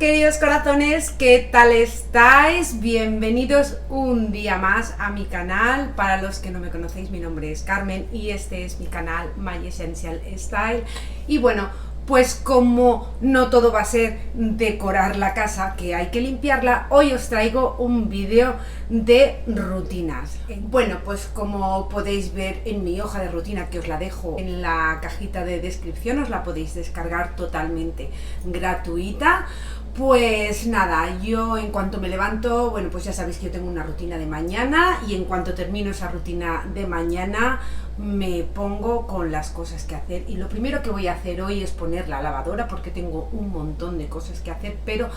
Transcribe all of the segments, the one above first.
queridos corazones, ¿qué tal estáis? Bienvenidos un día más a mi canal. Para los que no me conocéis, mi nombre es Carmen y este es mi canal My Essential Style. Y bueno, pues como no todo va a ser decorar la casa, que hay que limpiarla, hoy os traigo un vídeo de rutinas. Bueno, pues como podéis ver en mi hoja de rutina, que os la dejo en la cajita de descripción, os la podéis descargar totalmente gratuita. Pues nada, yo en cuanto me levanto, bueno, pues ya sabéis que yo tengo una rutina de mañana y en cuanto termino esa rutina de mañana me pongo con las cosas que hacer. Y lo primero que voy a hacer hoy es poner la lavadora porque tengo un montón de cosas que hacer, pero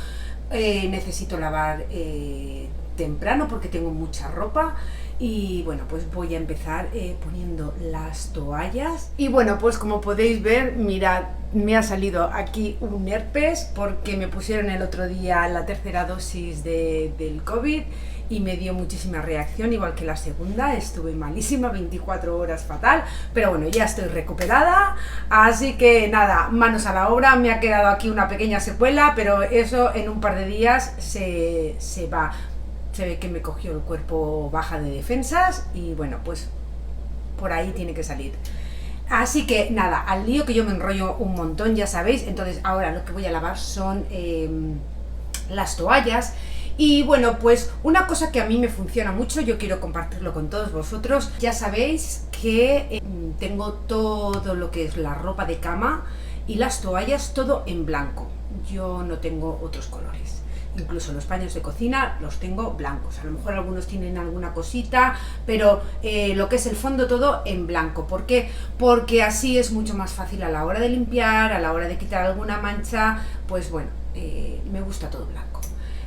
necesito lavar temprano porque tengo mucha ropa. Y bueno, pues voy a empezar poniendo las toallas. Y bueno, pues como podéis ver, mirad, me ha salido aquí un herpes porque me pusieron el otro día la tercera dosis del COVID y me dio muchísima reacción, igual que la segunda. Estuve malísima, 24 horas fatal, pero bueno, ya estoy recuperada, así que nada, manos a la obra. Me ha quedado aquí una pequeña secuela, pero eso en un par de días se va. Se ve que me cogió el cuerpo baja de defensas y bueno, pues por ahí tiene que salir. Así que nada, al lío, que yo me enrollo un montón, ya sabéis. Entonces ahora lo que voy a lavar son las toallas. Y bueno, pues una cosa que a mí me funciona mucho, yo quiero compartirlo con todos vosotros. Ya sabéis que tengo todo lo que es la ropa de cama y las toallas, todo en blanco. Yo no tengo otros colores. Incluso los paños de cocina los tengo blancos. A lo mejor algunos tienen alguna cosita, pero lo que es el fondo todo en blanco. ¿Por qué? Porque así es mucho más fácil a la hora de limpiar, a la hora de quitar alguna mancha. Pues bueno, me gusta todo blanco.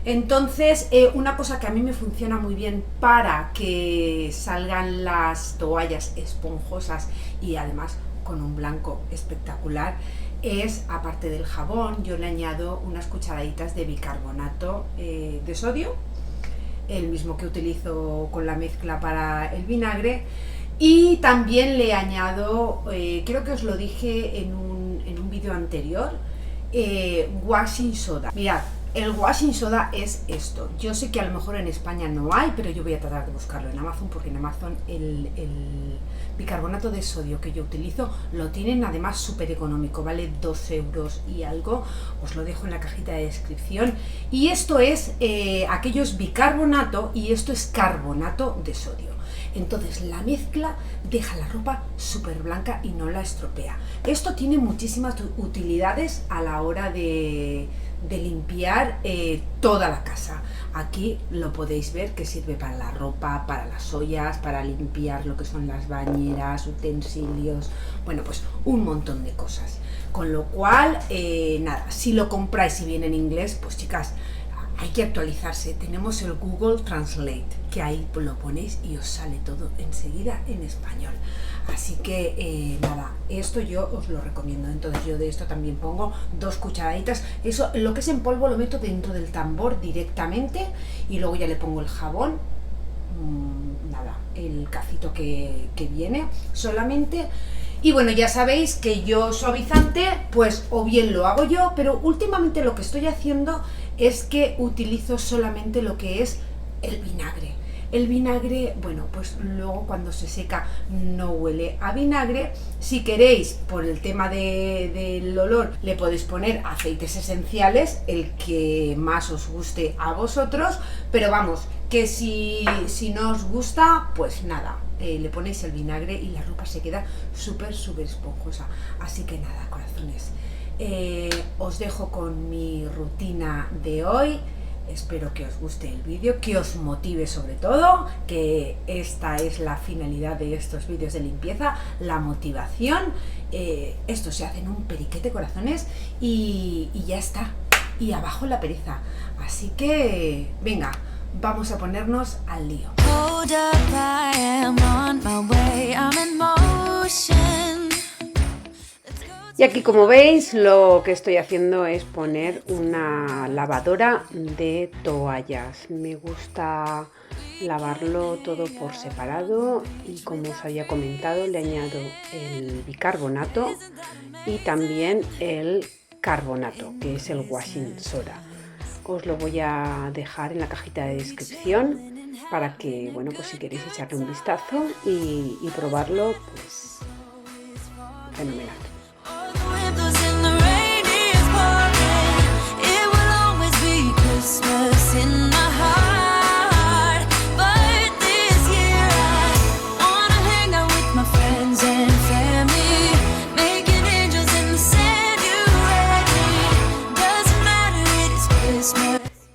Entonces, una cosa que a mí me funciona muy bien para que salgan las toallas esponjosas y además con un blanco espectacular es, aparte del jabón, yo le añado unas cucharaditas de bicarbonato de sodio, el mismo que utilizo con la mezcla para el vinagre, y también le añado, creo que os lo dije en un vídeo anterior, washing soda. Mirad, el washing soda es esto. Yo sé que a lo mejor en España no hay, pero yo voy a tratar de buscarlo en Amazon, porque en Amazon el bicarbonato de sodio que yo utilizo lo tienen además súper económico, vale 2 euros y algo. Os lo dejo en la cajita de descripción. Y esto es aquello es bicarbonato y esto es carbonato de sodio. Entonces la mezcla deja la ropa súper blanca y no la estropea. Esto tiene muchísimas utilidades a la hora de limpiar toda la casa. Aquí lo podéis ver que sirve para la ropa, para las ollas, para limpiar lo que son las bañeras, utensilios, bueno, pues un montón de cosas. Con lo cual, nada, si lo compráis y viene en inglés, pues chicas, hay que actualizarse. Tenemos el Google Translate, que ahí lo ponéis y os sale todo enseguida en español. Así que nada, esto yo os lo recomiendo. Entonces yo de esto también pongo 2 cucharaditas. Eso, lo que es en polvo, lo meto dentro del tambor directamente y luego ya le pongo el jabón. Nada, el cacito que viene solamente. Y bueno, ya sabéis que yo suavizante, pues o bien lo hago yo, pero últimamente lo que estoy haciendo es que utilizo solamente lo que es el vinagre. El vinagre, bueno, pues luego cuando se seca no huele a vinagre. Si queréis, por el tema del olor, le podéis poner aceites esenciales, el que más os guste a vosotros, pero vamos, que si no os gusta, pues nada, le ponéis el vinagre y la ropa se queda súper esponjosa. Así que nada, corazones, os dejo con mi rutina de hoy. Espero que os guste el vídeo, que os motive sobre todo, que esta es la finalidad de estos vídeos de limpieza, la motivación. Esto se hace en un periquete, corazones, y ya está. Y abajo la pereza. Así que, venga, vamos a ponernos al lío. Hold up, I am on my way, I'm in motion. Y aquí, como veis, lo que estoy haciendo es poner una lavadora de toallas. Me gusta lavarlo todo por separado y, como os había comentado, le añado el bicarbonato y también el carbonato, que es el washing soda. os lo voy a dejar en la cajita de descripción para que, bueno, pues si queréis echarle un vistazo y probarlo, pues fenomenal.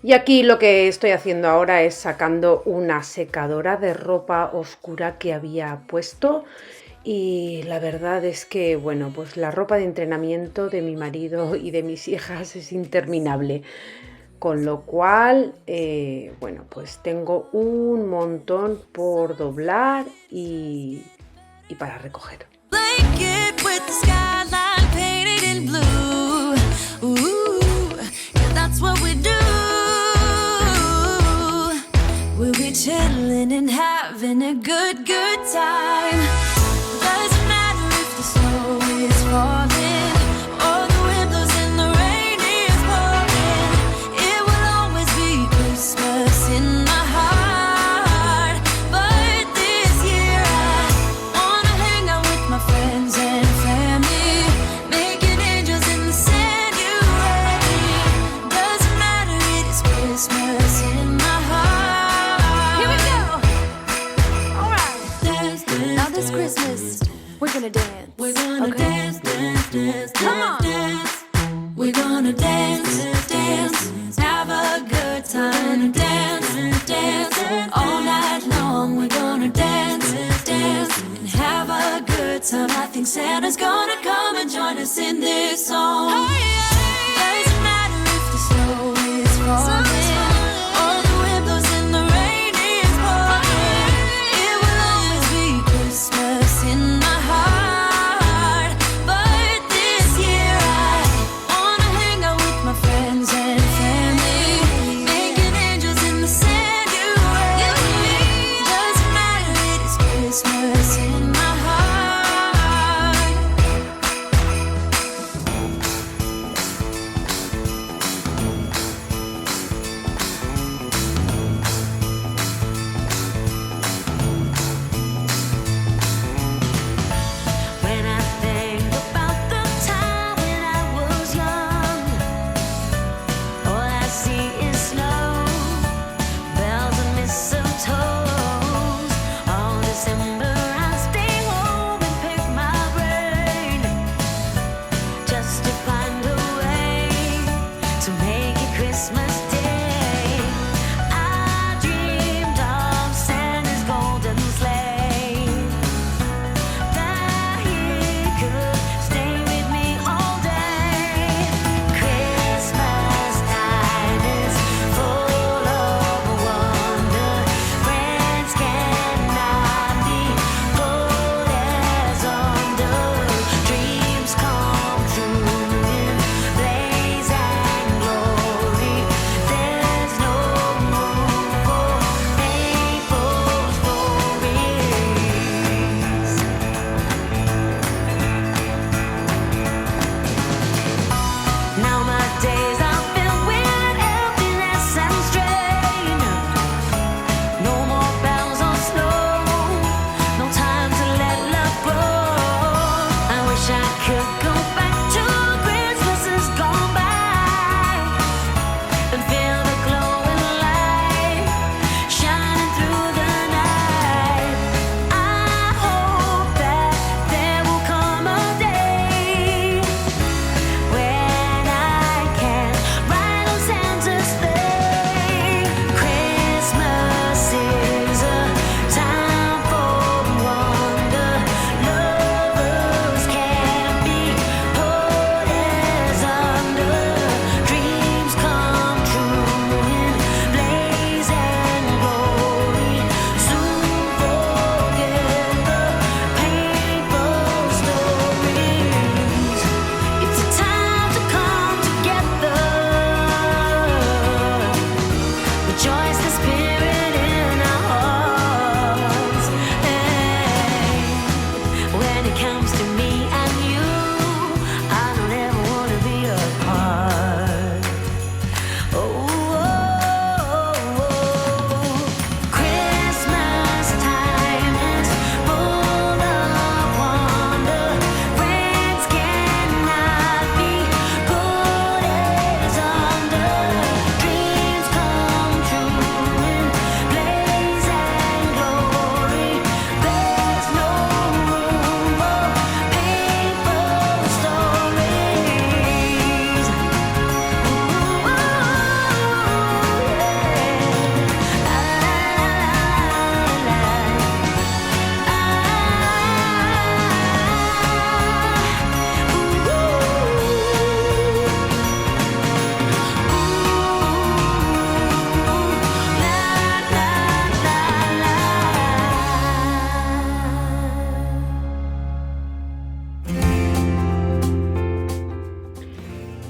Y aquí lo que estoy haciendo ahora es sacando una secadora de ropa oscura que había puesto, y la verdad es que, bueno, pues la ropa de entrenamiento de mi marido y de mis hijas es interminable, con lo cual, bueno, pues tengo un montón por doblar y para recoger. Chilling and having a good time. Doesn't matter if the snow is falling or the wind blows and the rain is pouring. It will always be Christmas in my heart. But this year I wanna hang out with my friends and family, making angels in the sand. You ready? Doesn't matter, it is Christmas in my heart. This Christmas, we're gonna dance. We're gonna dance, dance, dance, come on. Dance. We're gonna dance, dance, have a good time. Dance, dance, all night long. We're gonna dance, dance, and have a good time. I think Santa's gonna come and join us in this song. Doesn't matter if the snow is falling.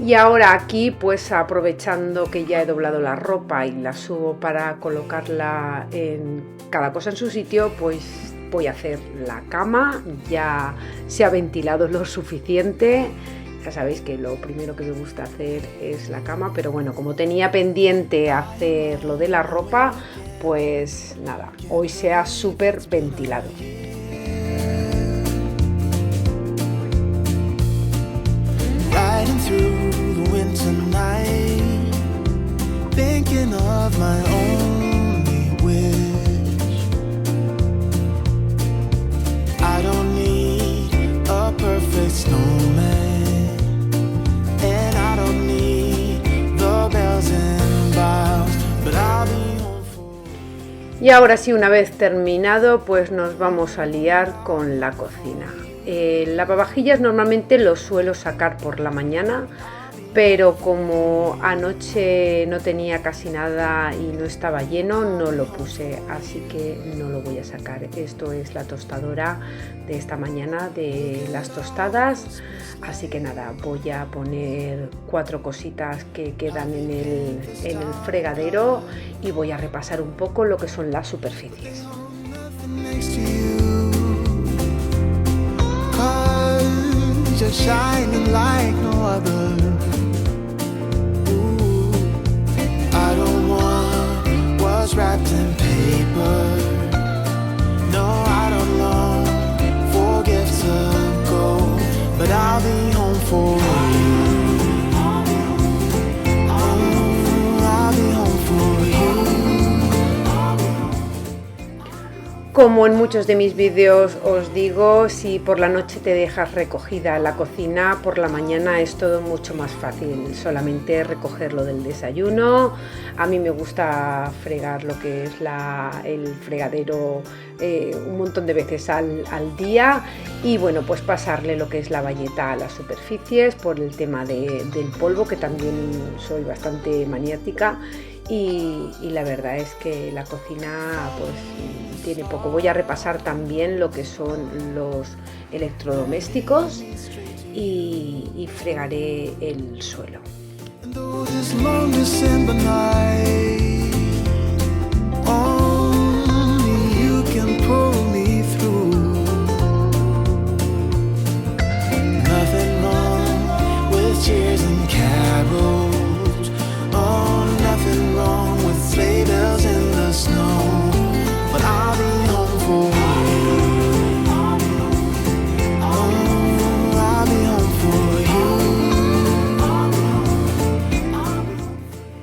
Y ahora aquí, pues aprovechando que ya he doblado la ropa y la subo para colocarla en cada cosa en su sitio, pues voy a hacer la cama. Ya se ha ventilado lo suficiente. Ya sabéis que lo primero que me gusta hacer es la cama, pero bueno, como tenía pendiente hacer lo de la ropa, pues nada, hoy se ha súper ventilado. Riding through the winter night, thinking of my only wish. I don't need a perfect snowman, and I don't need the bells and boughs, but I'll be home for. Y ahora sí, una vez terminado, pues nos vamos a liar con la cocina. Lavavajillas normalmente lo suelo sacar por la mañana, pero como anoche no tenía casi nada y no estaba lleno, no lo puse, así que no lo voy a sacar. Esto es la tostadora de esta mañana de las tostadas, así que nada, voy a poner 4 cositas que quedan en el fregadero y voy a repasar un poco lo que son las superficies. You're shining like no other. Ooh, I don't want what's wrapped in paper. No, I don't long for gifts to go, but I'll be home for you. I'll be home for you. Como en muchos de mis vídeos os digo, si por la noche te dejas recogida la cocina, por la mañana es todo mucho más fácil, solamente recogerlo del desayuno. A mí me gusta fregar lo que es el fregadero un montón de veces al día y bueno, pues pasarle lo que es la bayeta a las superficies por el tema del polvo, que también soy bastante maniática. Y la verdad es que la cocina pues tiene poco. Voy a repasar también lo que son los electrodomésticos y fregaré el suelo.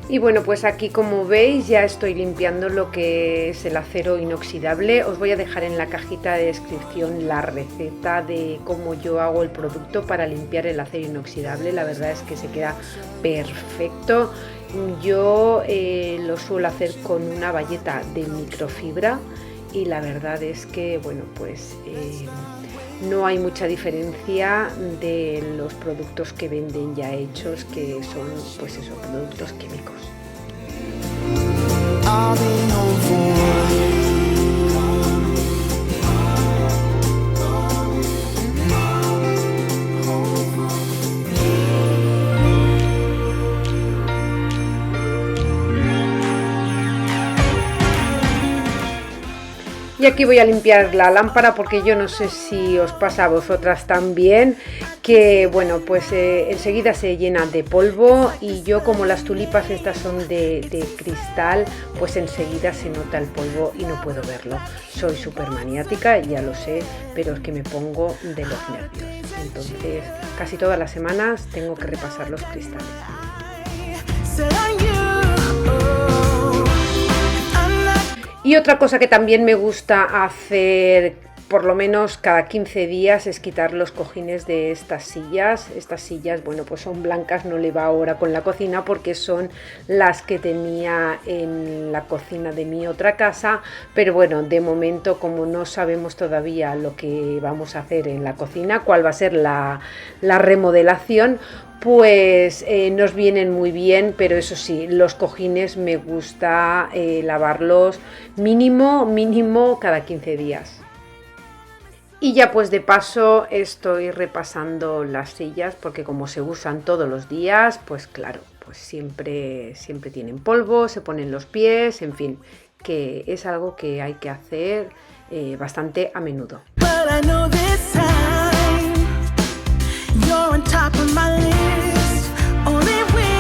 Y bueno, pues aquí como veis ya estoy limpiando lo que es el acero inoxidable. Os voy a dejar en la cajita de descripción la receta de cómo yo hago el producto para limpiar el acero inoxidable. La verdad es que se queda perfecto. Yo lo suelo hacer con una bayeta de microfibra y la verdad es que bueno, pues no hay mucha diferencia de los productos que venden ya hechos, que son pues esos productos químicos. Y aquí voy a limpiar la lámpara porque yo no sé si os pasa a vosotras también, que bueno, pues enseguida se llena de polvo y yo, como las tulipas estas son de cristal, pues enseguida se nota el polvo y no puedo verlo. Soy súper maniática, ya lo sé, pero es que me pongo de los nervios. Entonces casi todas las semanas tengo que repasar los cristales. Y otra cosa que también me gusta hacer por lo menos cada 15 días es quitar los cojines de estas sillas. Estas sillas, bueno, pues son blancas, no le va ahora con la cocina porque son las que tenía en la cocina de mi otra casa, pero bueno, de momento, como no sabemos todavía lo que vamos a hacer en la cocina, cuál va a ser la remodelación, pues nos vienen muy bien, pero eso sí, los cojines me gusta lavarlos mínimo cada 15 días. Y ya pues de paso estoy repasando las sillas porque como se usan todos los días, pues claro, pues siempre tienen polvo, se ponen los pies, en fin, que es algo que hay que hacer bastante a menudo. But I know this time you're on top of my list. Only wish.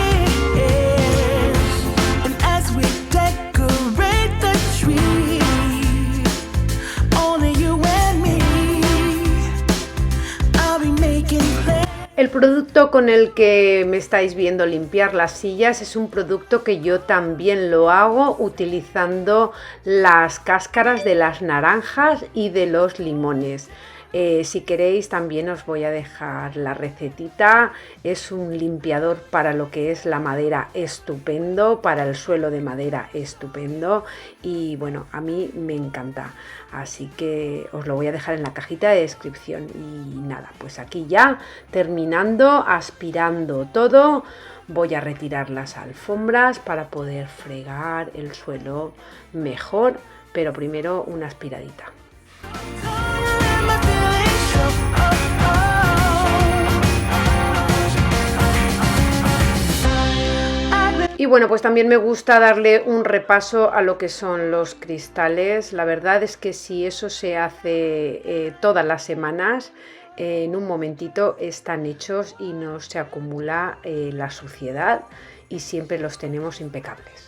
And as we decorate the tree, only you and me. I'll be making plans. El producto con el que me estáis viendo limpiar las sillas es un producto que yo también lo hago utilizando las cáscaras de las naranjas y de los limones. Si queréis también os voy a dejar la recetita. Es un limpiador para lo que es la madera estupendo, para el suelo de madera estupendo y bueno, a mí me encanta. Así que os lo voy a dejar en la cajita de descripción y nada, pues aquí ya terminando, aspirando todo. Voy a retirar las alfombras para poder fregar el suelo mejor, pero primero una aspiradita. Y bueno, pues también me gusta darle un repaso a lo que son los cristales. La verdad es que si eso se hace todas las semanas, en un momentito están hechos y no se acumula la suciedad y siempre los tenemos impecables.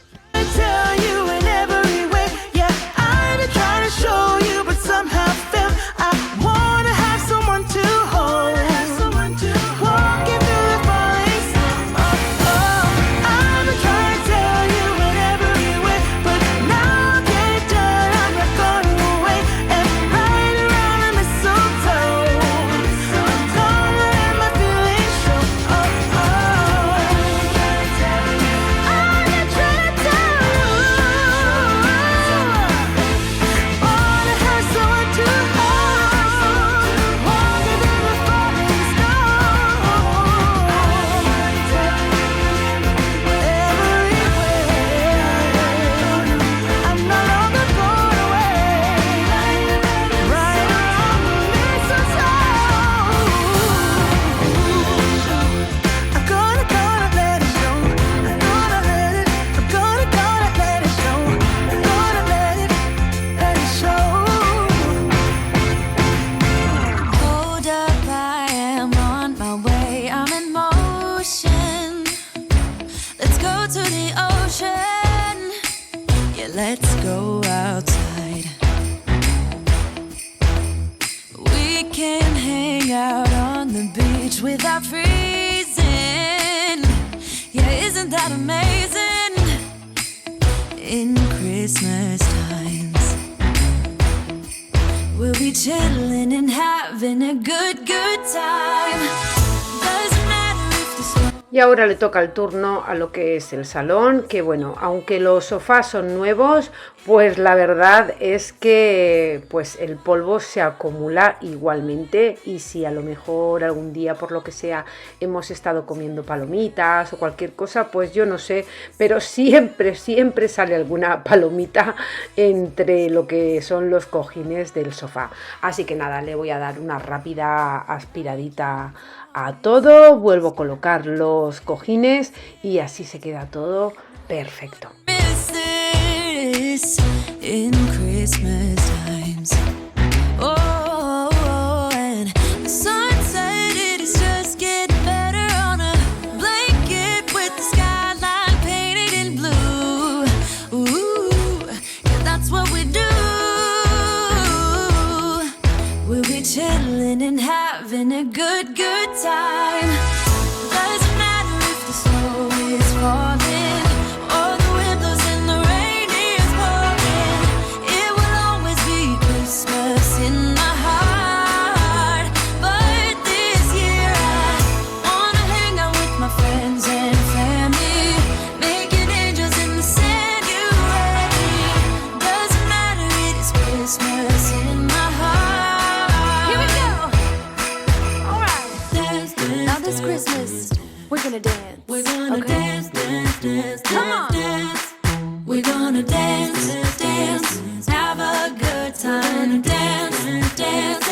Let's go outside. We can hang out on the beach without freezing. Yeah, isn't that amazing? In Christmas times, we'll be chilling and having a good time. Doesn't matter if the sun. Y ahora le toca el turno a lo que es el salón, que bueno, aunque los sofás son nuevos, pues la verdad es que pues el polvo se acumula igualmente y si a lo mejor algún día por lo que sea hemos estado comiendo palomitas o cualquier cosa, pues yo no sé, pero siempre sale alguna palomita entre lo que son los cojines del sofá. Así que nada, le voy a dar una rápida aspiradita a todo, vuelvo a colocar los cojines y así se queda todo perfecto. In Christmas times. Oh, and the sunset, it is just getting better on a blanket with the skyline painted in blue. Ooh, yeah, that's what we do. We'll be chilling and having a good time. Doesn't matter if the snow is falling or the wind blows in the rain is pouring. It will always be Christmas in my heart. But this year I wanna hang out with my friends and family, making angels in the sand. You ready? Doesn't matter, it is Christmas in my heart. Here we go. All right. Dance, dance, now this Christmas we're gonna dance. We're gonna dance, dance, dance, come on. Dance. We're gonna dance, dance, have a good time. Dance, dance,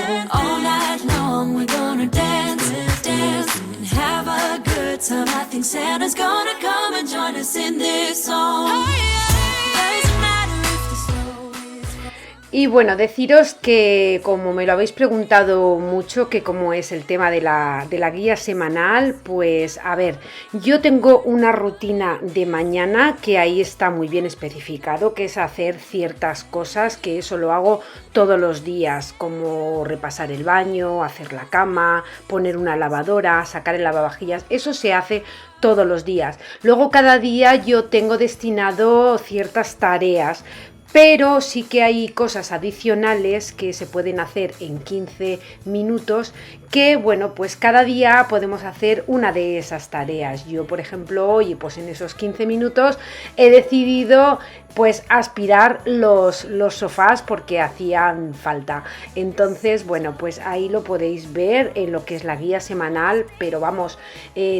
good time. I think Santa's gonna come and join us in this song. Doesn't matter if the snow is falling. Y bueno, deciros que, como me lo habéis preguntado mucho, que cómo es el tema de la guía semanal, pues a ver, yo tengo una rutina de mañana que ahí está muy bien especificado, que es hacer ciertas cosas, que eso lo hago todos los días, como repasar el baño, hacer la cama, poner una lavadora, sacar el lavavajillas, eso se hace todos los días. Luego cada día yo tengo destinado ciertas tareas, pero sí que hay cosas adicionales que se pueden hacer en 15 minutos que, bueno, pues cada día podemos hacer una de esas tareas. Yo, por ejemplo, hoy, pues en esos 15 minutos he decidido pues aspirar los sofás porque hacían falta. Entonces, bueno, pues ahí lo podéis ver en lo que es la guía semanal, pero vamos,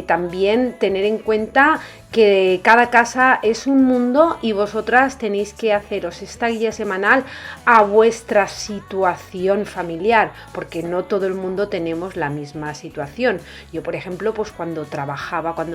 también tener en cuenta que cada casa es un mundo y vosotras tenéis que haceros esta guía semanal a vuestra situación familiar, porque no todo el mundo tenemos la misma situación. Yo, por ejemplo, pues cuando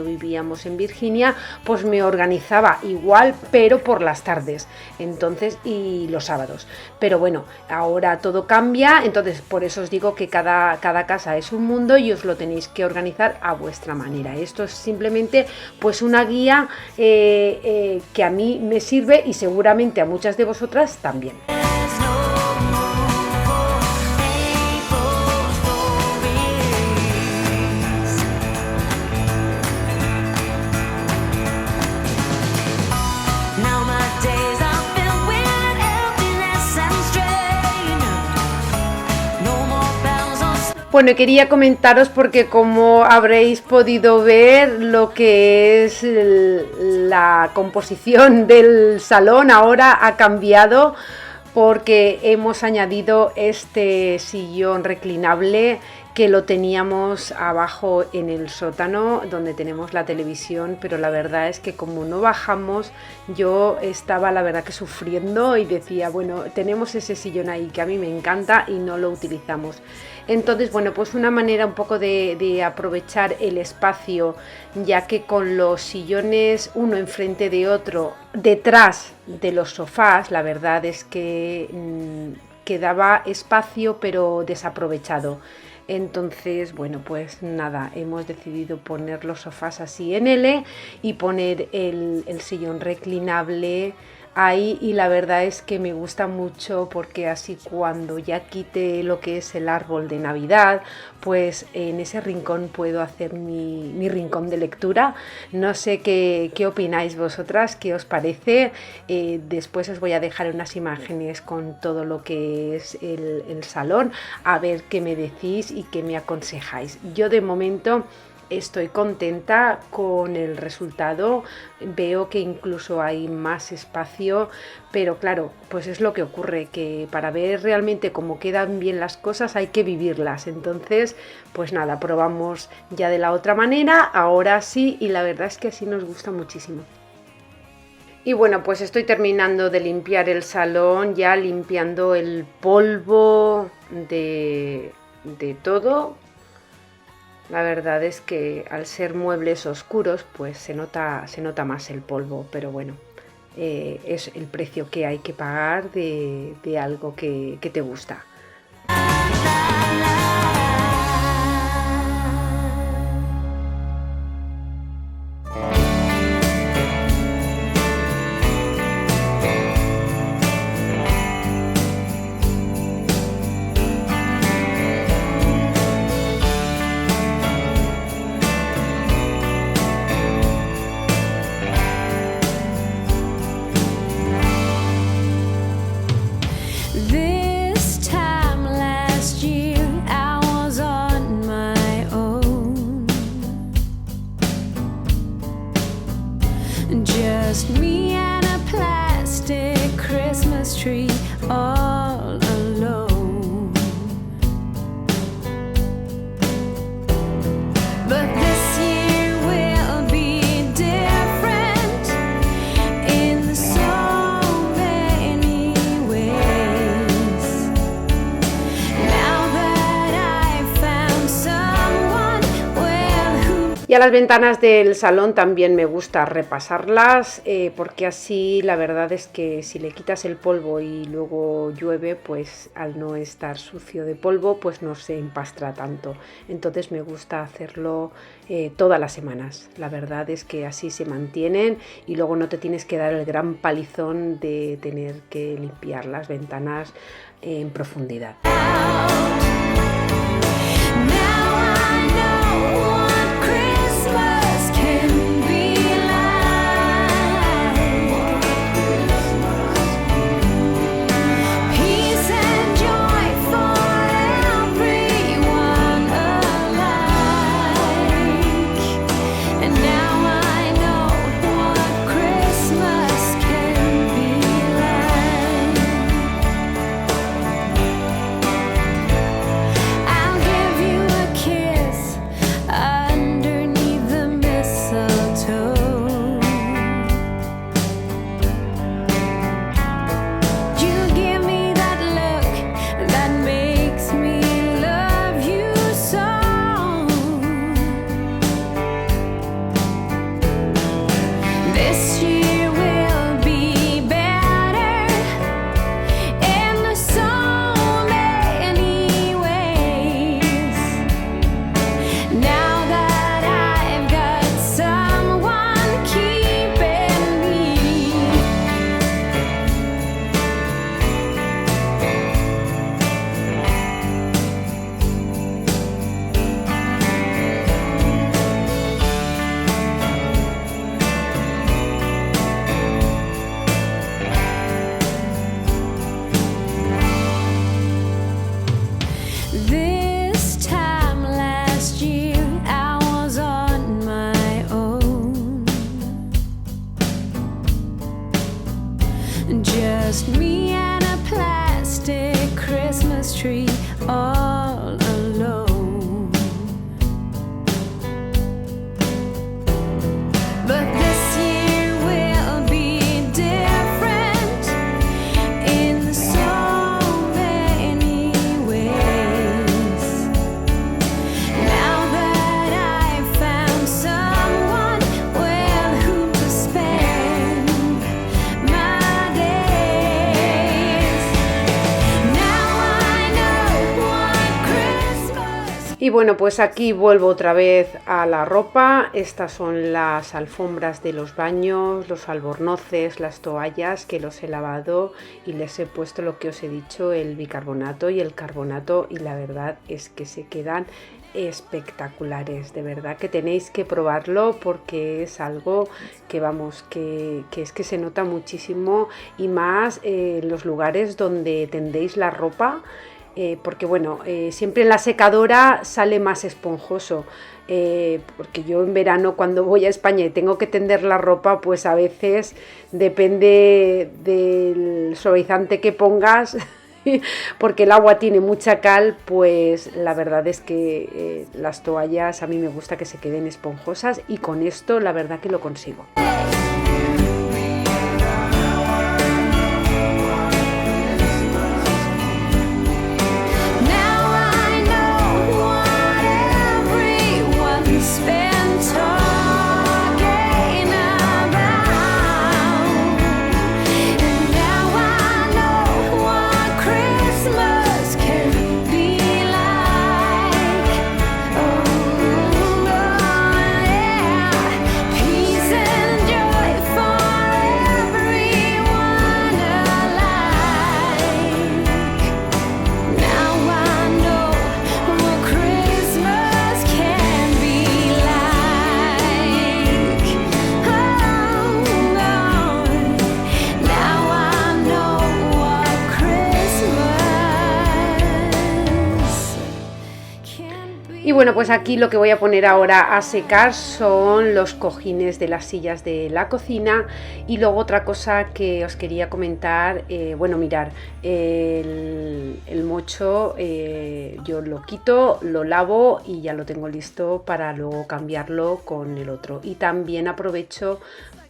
vivíamos en Virginia, pues me organizaba igual, pero por las tardes, entonces, y los sábados. Pero bueno, ahora todo cambia, entonces por eso os digo que cada casa es un mundo y os lo tenéis que organizar a vuestra manera. Esto es simplemente pues una guía que a mí me sirve y seguramente a muchas de vosotras también. There's no room for paper stories. Now my days are filled with emptiness and strain. No more bells on. Bueno, quería comentaros porque como habréis podido ver lo que es la composición del salón ahora ha cambiado porque hemos añadido este sillón reclinable que lo teníamos abajo en el sótano donde tenemos la televisión, pero la verdad es que como no bajamos, yo estaba la verdad que sufriendo y decía, bueno, tenemos ese sillón ahí que a mí me encanta y no lo utilizamos. Entonces, bueno, pues una manera un poco de aprovechar el espacio, ya que con los sillones uno enfrente de otro, detrás de los sofás, la verdad es que quedaba espacio pero desaprovechado. Entonces, bueno, pues nada, hemos decidido poner los sofás así en L y poner el sillón reclinable ahí, y la verdad es que me gusta mucho porque así cuando ya quite lo que es el árbol de Navidad, pues en ese rincón puedo hacer mi rincón de lectura. No sé qué opináis vosotras, qué os parece. Después os voy a dejar unas imágenes con todo lo que es el salón, a ver qué me decís y qué me aconsejáis. Yo de momento estoy contenta con el resultado, veo que incluso hay más espacio, pero claro, pues es lo que ocurre, que para ver realmente cómo quedan bien las cosas hay que vivirlas. Entonces, pues nada, probamos ya de la otra manera, ahora sí, y la verdad es que así nos gusta muchísimo. Y bueno, pues estoy terminando de limpiar el salón, ya limpiando el polvo de todo. La verdad es que al ser muebles oscuros, pues se nota más el polvo, pero bueno, es el precio que hay que pagar de algo que te gusta. This time Y a las ventanas del salón también me gusta repasarlas, porque así la verdad es que si le quitas el polvo y luego llueve, pues al no estar sucio de polvo, pues no se empastra tanto. Entonces me gusta hacerlo todas las semanas. La verdad es que así se mantienen y luego no te tienes que dar el gran palizón de tener que limpiar las ventanas en profundidad. Just me and a plastic Christmas tree all alone. But this year will be different in so many ways. Now that I've found someone with whom to spend my days. Now I know what Christmas. Y bueno, pues aquí vuelvo otra vez a la ropa. Estas son las alfombras de los baños, los albornoces, las toallas que los he lavado y les he puesto lo que os he dicho, el bicarbonato y el carbonato, y la verdad es que se quedan espectaculares. De verdad que tenéis que probarlo porque es algo que vamos, que es que se nota muchísimo, y más en los lugares donde tendéis la ropa. Porque bueno, siempre en la secadora sale más esponjoso, porque yo en verano cuando voy a España y tengo que tender la ropa, pues a veces depende del suavizante que pongas, porque el agua tiene mucha cal, pues la verdad es que las toallas a mí me gusta que se queden esponjosas, y con esto la verdad que lo consigo. Y bueno, pues aquí lo que voy a poner ahora a secar son los cojines de las sillas de la cocina. Y luego otra cosa que os quería comentar, bueno, mirar, el mocho yo lo quito, lo lavo y ya lo tengo listo para luego cambiarlo con el otro. Y también aprovecho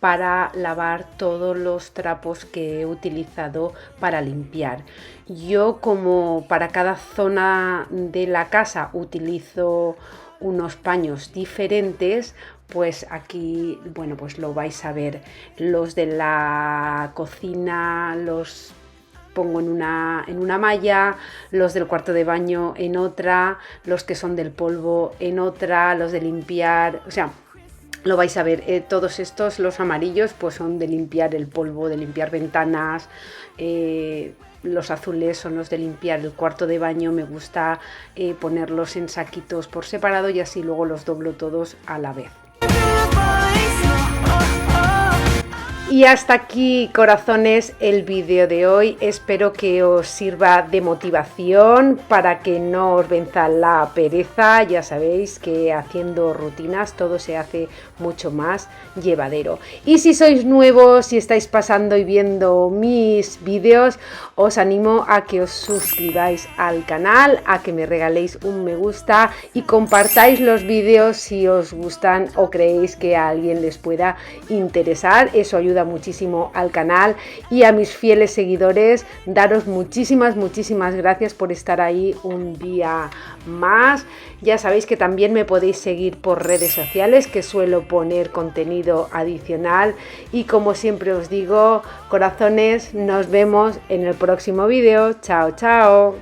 para lavar todos los trapos que he utilizado para limpiar. Yo, como para cada zona de la casa utilizo unos paños diferentes, pues aquí, bueno, pues lo vais a ver. Los de la cocina los pongo en una malla, los del cuarto de baño en otra, los que son del polvo en otra, los de limpiar, o sea, lo vais a ver. Todos estos, los amarillos, pues son de limpiar el polvo, de limpiar ventanas. Los azules son los de limpiar el cuarto de baño. Me gusta ponerlos en saquitos por separado y así luego los doblo todos a la vez. Y hasta aquí, corazones, el vídeo de hoy. Espero que os sirva de motivación para que no os venza la pereza. Ya sabéis que haciendo rutinas todo se hace mucho más llevadero. Y si sois nuevos, si estáis pasando y viendo mis vídeos, os animo a que os suscribáis al canal, a que me regaléis un me gusta y compartáis los vídeos si os gustan o creéis que a alguien les pueda interesar. Eso ayuda muchísimo al canal. Y a mis fieles seguidores, daros muchísimas gracias por estar ahí un día más. Ya sabéis que también me podéis seguir por redes sociales, que suelo poner contenido adicional. Y como siempre os digo, corazones, nos vemos en el próximo vídeo. Chao, chao.